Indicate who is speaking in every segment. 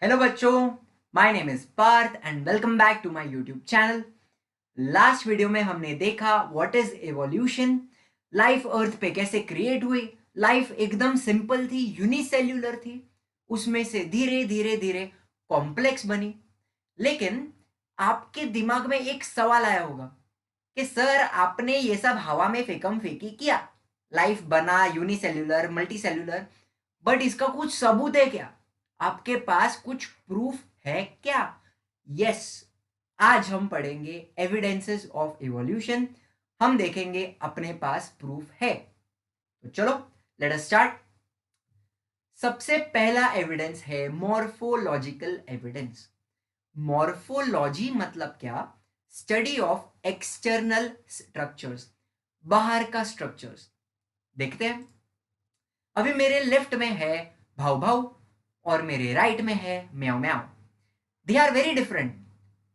Speaker 1: Hello बच्चों, my name is Parth and welcome back to my YouTube channel. Last video में हमने देखा what is evolution, life earth पे कैसे क्रिएट हुई। लाइफ एकदम सिंपल थी, यूनिसेल्यूलर थी, उसमें से धीरे धीरे धीरे कॉम्प्लेक्स बनी। लेकिन आपके दिमाग में एक सवाल आया होगा कि सर आपने ये सब हवा में फेंकम फेंकी किया, लाइफ बना यूनिसेल्यूलर मल्टीसेल्यूलर, बट इसका कुछ सबूत है क्या? आपके पास कुछ प्रूफ है क्या? यस, आज हम पढ़ेंगे एविडेंसेस ऑफ इवोल्यूशन। हम देखेंगे अपने पास प्रूफ है। तो चलो लेट अस स्टार्ट। सबसे पहला एविडेंस है मॉर्फोलॉजिकल एविडेंस। मॉर्फोलॉजी मतलब क्या? स्टडी ऑफ एक्सटर्नल स्ट्रक्चर्स, बाहर का स्ट्रक्चर्स। देखते हैं। अभी मेरे लेफ्ट में है भाव भाव और मेरे राइट में है meow meow. They are very different.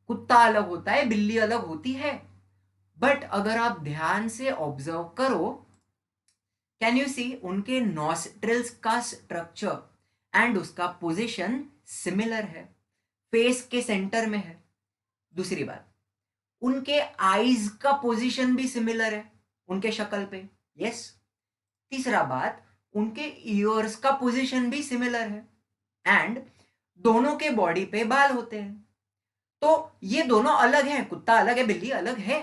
Speaker 1: कुत्ता अलग होता है, बिल्ली अलग होती है, बट अगर आप ध्यान से ऑब्जर्व करो, कैन यू सी उनके नॉस्ट्रिल्स का स्ट्रक्चर एंड उसका पोजीशन सिमिलर है, फेस के सेंटर में है। दूसरी बात, उनके आईज का पोजीशन भी सिमिलर है उनके शक्ल पे। यस। तीसरा बात, उनके ईयर्स का पोजीशन भी सिमिलर है एंड दोनों के बॉडी पे बाल होते हैं। तो ये दोनों अलग हैं, कुत्ता अलग है, बिल्ली अलग है,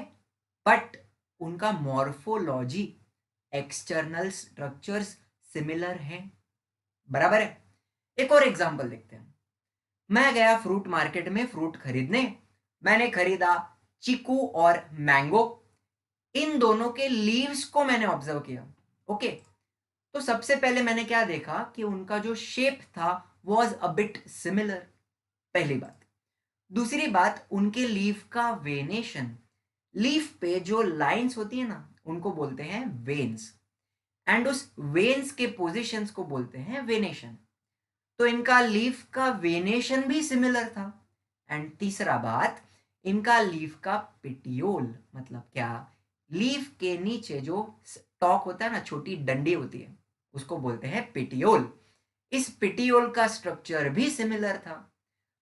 Speaker 1: बट उनका मॉर्फोलॉजी, एक्सटर्नल स्ट्रक्चर्स सिमिलर हैं। बराबर है। एक और एग्जांपल देखते हैं। मैं गया फ्रूट मार्केट में फ्रूट खरीदने। मैंने खरीदा चीकू और मैंगो। इन दोनों के लीव्स को मैंने ऑब्जर्व किया। ओके, तो सबसे पहले मैंने क्या देखा कि उनका जो शेप था वॉज अ बिट सिमिलर। पहली बात। दूसरी बात, उनके लीफ का वेनेशन, लीफ पे जो लाइंस होती है ना उनको बोलते हैं वेन्स, एंड उस वेन्स के पोजीशंस को बोलते हैं वेनेशन। तो इनका लीफ का वेनेशन भी सिमिलर था। एंड तीसरा बात, इनका लीफ का पिटियोल मतलब क्या? लीफ के नीचे जो स्टॉक होता है ना, छोटी डंडी होती है, उसको बोलते हैं पिटियोल। इस पिटियोल का स्ट्रक्चर भी सिमिलर था।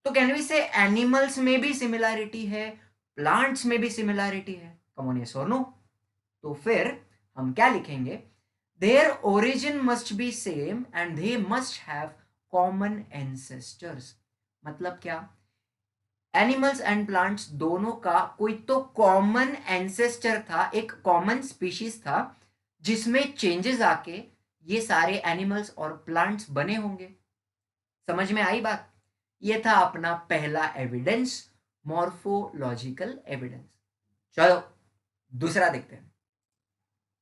Speaker 1: तो कैन वी से एनिमल्स में भी सिमिलैरिटी है, प्लांट्स में भी सिमिलैरिटी है? कम ऑन, यस और नो? तो फिर हम क्या लिखेंगे? Their origin must be same and they must have common ancestors. मतलब क्या? एनिमल्स एंड प्लांट्स दोनों का कोई तो कॉमन एंसेस्टर था, एक कॉमन स्पीशीज था जिसमें चेंजेस आके ये सारे एनिमल्स और प्लांट्स बने होंगे। समझ में आई बात? ये था अपना पहला एविडेंस, मॉर्फोलॉजिकल एविडेंस। चलो दूसरा देखते हैं।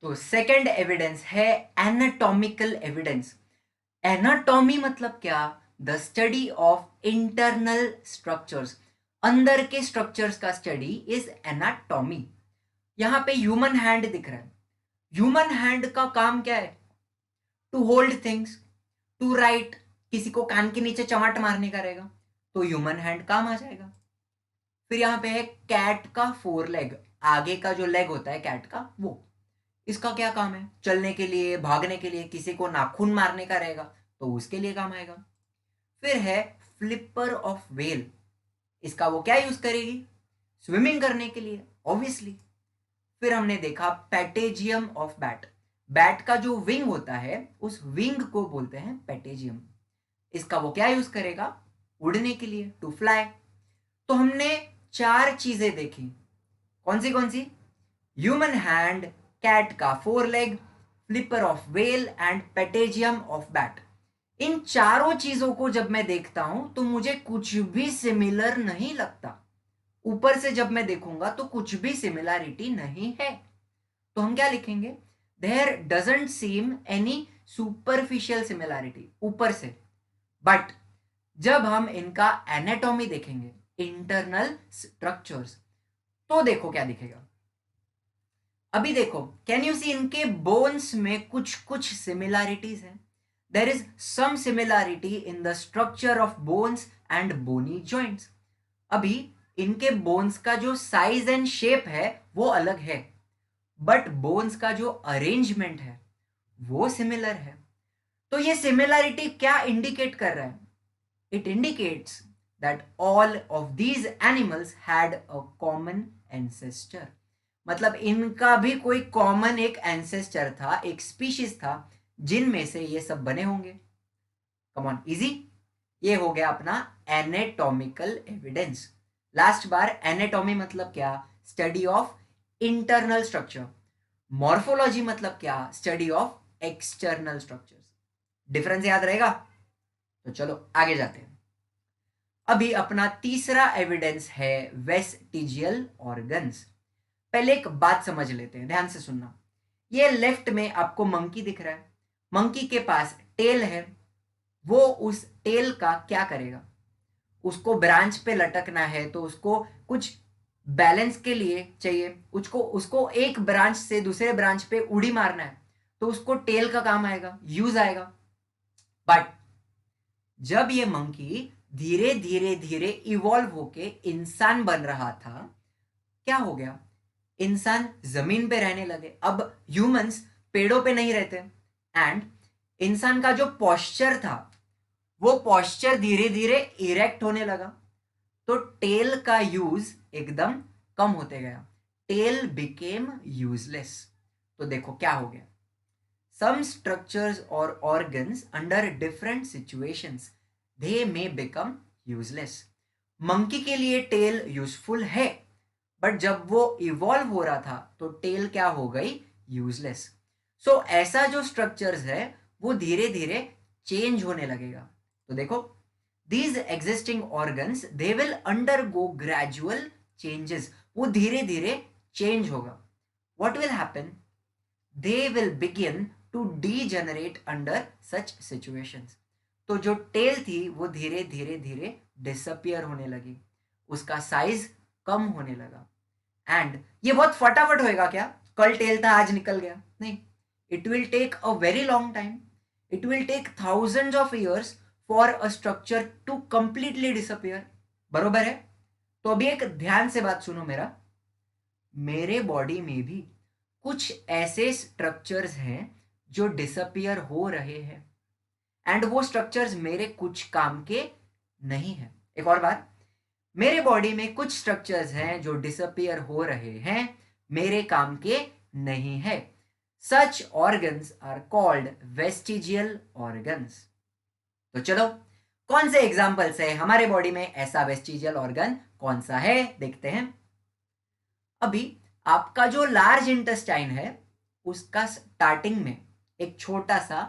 Speaker 1: तो सेकंड एविडेंस है एनाटॉमिकल एविडेंस। एनाटॉमी मतलब क्या? The study of internal structures, अंदर के स्ट्रक्चर्स का स्टडी इज एनाटॉमी। यहां पे ह्यूमन हैंड दिख रहा है। ह्यूमन हैंड का काम क्या है? To hold things, to write. किसी को कान के नीचे चमाट मारने का रहेगा तो ह्यूमन हैंड काम आ जाएगा। फिर यहाँ पे है कैट का फोर लेग, आगे का जो लेग होता है कैट का, वो इसका क्या काम है? चलने के लिए, भागने के लिए, किसी को नाखून मारने का रहेगा तो उसके लिए काम आएगा। फिर है फ्लिपर ऑफ वेल, इसका वो क्या यूज करेगी? स्विमिंग करने के लिए ऑब्वियसली। फिर हमने देखा पैटेजियम ऑफ बैट, बैट का जो विंग होता है उस विंग को बोलते हैं पैटेजियम। इसका वो क्या यूज करेगा? उड़ने के लिए, टू फ्लाई। तो हमने चार चीजें देखी। कौन सी? ह्यूमन हैंड, कैट का four leg, flipper of whale and patagium of bat. इन चारों चीजों को जब मैं देखता हूं तो मुझे कुछ भी सिमिलर नहीं लगता। ऊपर से जब मैं देखूंगा तो कुछ भी सिमिलैरिटी नहीं है। तो हम क्या लिखेंगे? There doesn't seem any superficial similarity ऊपर से, बट जब हम इनका एनाटॉमी देखेंगे, इंटरनल स्ट्रक्चर्स, तो देखो क्या दिखेगा। अभी देखो, कैन यू सी इनके बोन्स में कुछ कुछ सिमिलैरिटीज हैं। There is some similarity in the structure of bones and bony joints. अभी इनके बोन्स का जो साइज एंड शेप है वो अलग है, बट बोन्स का जो अरेंजमेंट है वो सिमिलर है। तो ये सिमिलैरिटी क्या इंडिकेट कर रहा है? It indicates that all of these animals had a common ancestor. मतलब इनका भी कोई कॉमन एक एंसेस्टर था, एक स्पीशीज था जिनमें से ये सब बने होंगे. Come on, easy. ये हो गया अपना एनेटॉमिकल एविडेंस. लास्ट बार एनेटॉमी मतलब क्या? Study of internal structure. Morphology मतलब क्या? Study of external structures. Difference याद रहेगा? तो चलो आगे जाते हैं. अभी अपना तीसरा एविडेंस है वेस्टिजियल ऑर्गन्स. पहले एक बात समझ लेते हैं, ध्यान से सुनना. ये लेफ्ट में आपको मंकी दिख रहा है. मंकी के पास टेल है. वो उस टेल का क्या करेगा? उसको ब्रांच पे लटकना है तो उसको कुछ बैलेंस के लिए चाहिए. उसको एक ब्रांच से दूसरे ब्रांच पे उड़ी मारना है तो उसको टेल का काम आएगा, यूज आएगा. बट जब ये मंकी धीरे धीरे धीरे इवॉल्व होके इंसान बन रहा था, क्या हो गया? इंसान जमीन पे रहने लगे. अब ह्यूमंस पेड़ों पे नहीं रहते एंड इंसान का जो पॉस्चर था वो पॉस्चर धीरे धीरे इरेक्ट होने लगा. तो टेल का यूज एकदम कम होते गया. Tail became useless. तो देखो क्या हो गया. सम स्ट्रक्चर्स और organs under different situations they may become useless. Monkey के लिए टेल यूजफुल है, बट जब वो इवॉल्व हो रहा था तो टेल क्या हो गई? यूजलेस. सो ऐसा जो स्ट्रक्चर्स है वो धीरे धीरे चेंज होने लगेगा. तो देखो, these existing organs they will undergo gradual changes. वो धीरे धीरे चेंज होगा. what will happen? they will begin to degenerate under such situations. तो जो टेल थी वो धीरे धीरे धीरे डिसअपियर होने लगी. उसका साइज कम होने लगा. एंड ये बहुत फटाफट होएगा क्या? कल टेल था आज निकल गया? नहीं. It will take a very long time. It will take thousands of years for a structure to completely disappear. बरोबर है? तो अभी एक ध्यान से बात सुनो मेरे बॉडी में भी कुछ ऐसे स्ट्रक्चर्स हैं जो डिसअपियर हो रहे हैं एंड वो स्ट्रक्चर्स मेरे कुछ काम के नहीं है. एक और बात, मेरे बॉडी में कुछ स्ट्रक्चर्स हैं जो डिसअपियर हो रहे हैं, मेरे काम के नहीं है. Such organs are called vestigial organs. तो चलो, कौन से एग्जाम्पल्स है हमारे बॉडी में ऐसा वेस्टिजियल ऑर्गन कौन सा है देखते हैं. अभी आपका जो लार्ज इंटेस्टाइन है उसका स्टार्टिंग में एक छोटा सा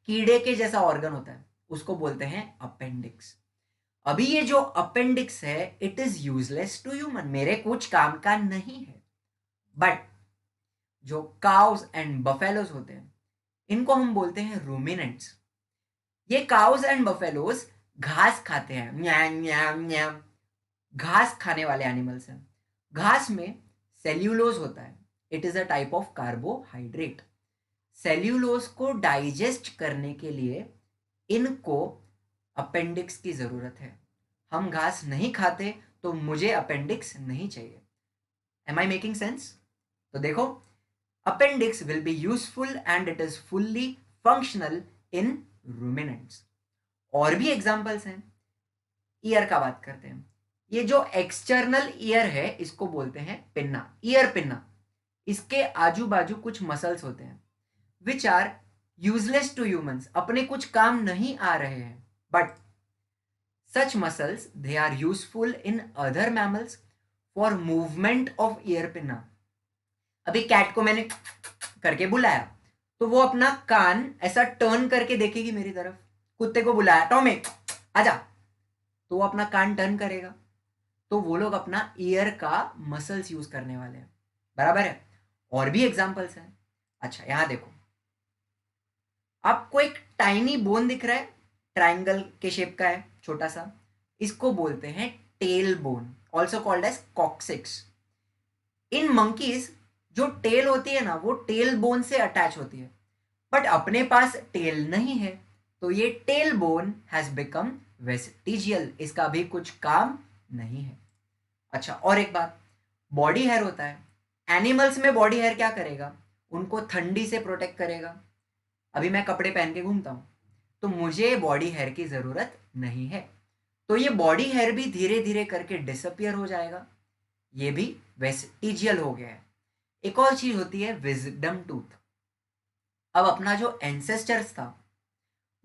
Speaker 1: कीड़े के जैसा ऑर्गन होता है, उसको बोलते हैं अपेंडिक्स. अभी ये जो अपेंडिक्स है it is useless to human, मेरे कुछ काम का नहीं है. बट जो काउस एंड बफेलोज होते हैं इनको हम बोलते हैं रूमिनेंट्स. ये काउस एंड बफेलोज घास खाते हैं. न्याम न्याम न्याम. घास खाने वाले एनिमल्स हैं. घास में सेल्यूलोज होता है. It is a type of carbohydrate. Cellulose को डाइजेस्ट करने के लिए इनको अपेंडिक्स की जरूरत है. हम घास नहीं खाते तो मुझे अपेंडिक्स नहीं चाहिए. Am I making sense? तो देखो, appendix will be useful and it is fully functional in ruminants. और भी एग्जांपल्स हैं. ईयर का बात करते हैं. ये जो एक्सटर्नल ईयर है इसको बोलते हैं पिन्ना, ईयर पिन्ना. इसके आजू बाजू कुछ मसल्स होते हैं which are useless to humans, अपने कुछ काम नहीं आ रहे हैं. But such muscles they are useful in other mammals for movement of ear pinna. अभी कैट को मैंने करके बुलाया तो वो अपना कान ऐसा टर्न करके देखेगी मेरी तरफ. कुत्ते को बुलाया, टॉमी आजा, तो वो अपना कान टर्न करेगा. तो वो लोग अपना ईयर का मसल्स यूज करने वाले हैं. बराबर है? और भी एग्जांपल्स हैं. अच्छा, यहां देखो, आपको एक टाइनी बोन दिख रहा है, ट्राइंगल के शेप का है, छोटा सा. इसको बोलते हैं tail bone, also called as coccyx. In monkeys जो टेल होती है ना वो टेल बोन से अटैच होती है, बट अपने पास टेल नहीं है तो ये tail bone has become vestigial. इसका भी कुछ काम नहीं है. अच्छा, और एक बात, बॉडी हेयर होता है. एनिमल्स में बॉडी हेयर क्या करेगा? उनको ठंडी से प्रोटेक्ट करेगा. अभी मैं कपड़े पहन के घूमता हूं तो मुझे बॉडी हेयर की जरूरत नहीं है. तो ये बॉडी हेयर भी धीरे धीरे करके डिसअपियर हो जाएगा, ये भी वेस्टिजियल हो गया है। एक और चीज होती है विजडम टूथ। अब अपना जो एंसेस्टर्स था,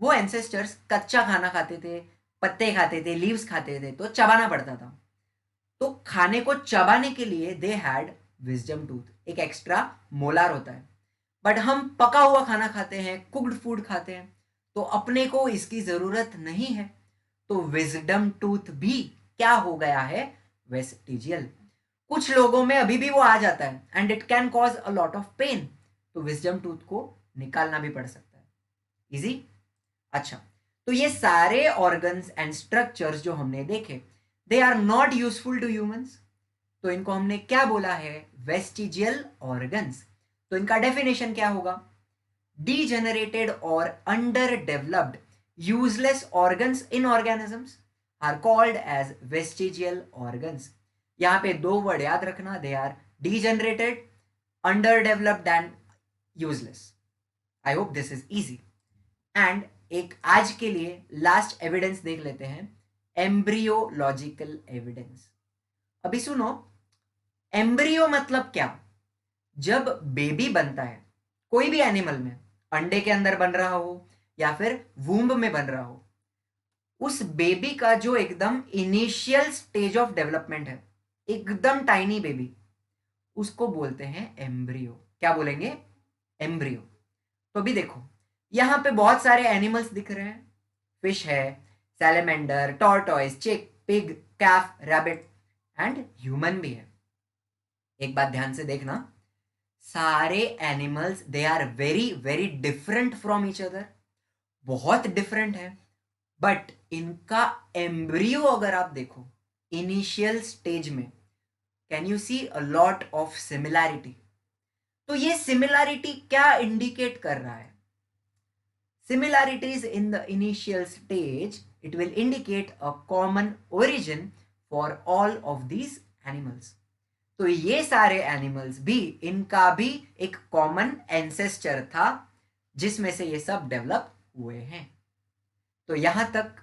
Speaker 1: वो एंसेस्टर्स कच्चा खाना खाते थे, पत्ते खाते थे, लीव्स खाते थे, तो चबाना पड़ता था। तो खाने को चबाने के लिए दे हैड विजडम टूथ, एक एक्स्ट्रा मोलार होता है। बट हम पका हुआ खाना खाते हैं, कुक्ड फूड खाते हैं, तो अपने को इसकी जरूरत नहीं है। तो विजडम टूथ भी क्या हो गया है, वेस्टिजियल। कुछ लोगों में अभी भी वो आ जाता है and it can cause a lot of pain, तो विजडम टूथ को निकालना भी पड़ सकता है। इजी। अच्छा, तो ये सारे ऑर्गन्स एंड स्ट्रक्चर्स जो हमने देखे, they are not useful to humans, तो इनको हमने क्या बोला है, वेस्टिजियल ऑर्गन्स। तो इनका डेफिनेशन क्या होगा, degenerated or underdeveloped useless organs in organisms are called as vestigial organs। यहां पे दो वर्ड याद रखना, they are degenerated, underdeveloped and useless। I hope this is easy. And एक आज के लिए लास्ट एविडेंस देख लेते हैं, एम्ब्रियोलॉजिकल एविडेंस। अभी सुनो, एम्ब्रियो मतलब क्या, जब बेबी बनता है कोई भी एनिमल में, अंडे के अंदर बन रहा हो या फिर वूम्ब में बन रहा हो, उस बेबी का जो एकदम इनिशियल स्टेज ऑफ डेवलपमेंट है, एकदम टाइनी बेबी, उसको बोलते हैं एम्ब्रियो। क्या बोलेंगे, एम्ब्रियो। तो अभी देखो, यहां पे बहुत सारे एनिमल्स दिख रहे हैं, फिश है, salamander, tortoise, chick, pig, calf, rabbit and human भी है। एक बात ध्यान से देखना, सारे animals they are very very different from each other, बहुत डिफरेंट है। बट इनका एम्ब्रियो अगर आप देखो इनिशियल स्टेज में, can you see a lot of similarity. तो ये सिमिलैरिटी क्या इंडिकेट कर रहा है, similarities in the initial stage, it will indicate a common origin for all of these animals। तो ये सारे एनिमल्स भी, इनका भी एक कॉमन एंसेस्टर था जिसमें से ये सब डेवलप हुए हैं। तो यहां तक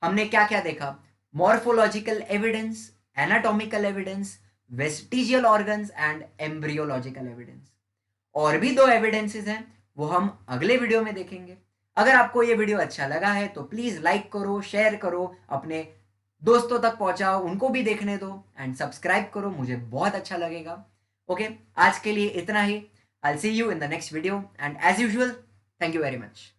Speaker 1: हमने क्या क्या देखा, morphological evidence, anatomical evidence, vestigial organs and embryological evidence. और भी दो एविडेंसेस हैं, वो हम अगले वीडियो में देखेंगे। अगर आपको ये वीडियो अच्छा लगा है तो प्लीज लाइक करो, शेयर करो, अपने दोस्तों तक पहुंचाओ, उनको भी देखने दो एंड सब्सक्राइब करो, मुझे बहुत अच्छा लगेगा। ओके, आज के लिए इतना ही। I will see you in the next video and as usual, thank you very much.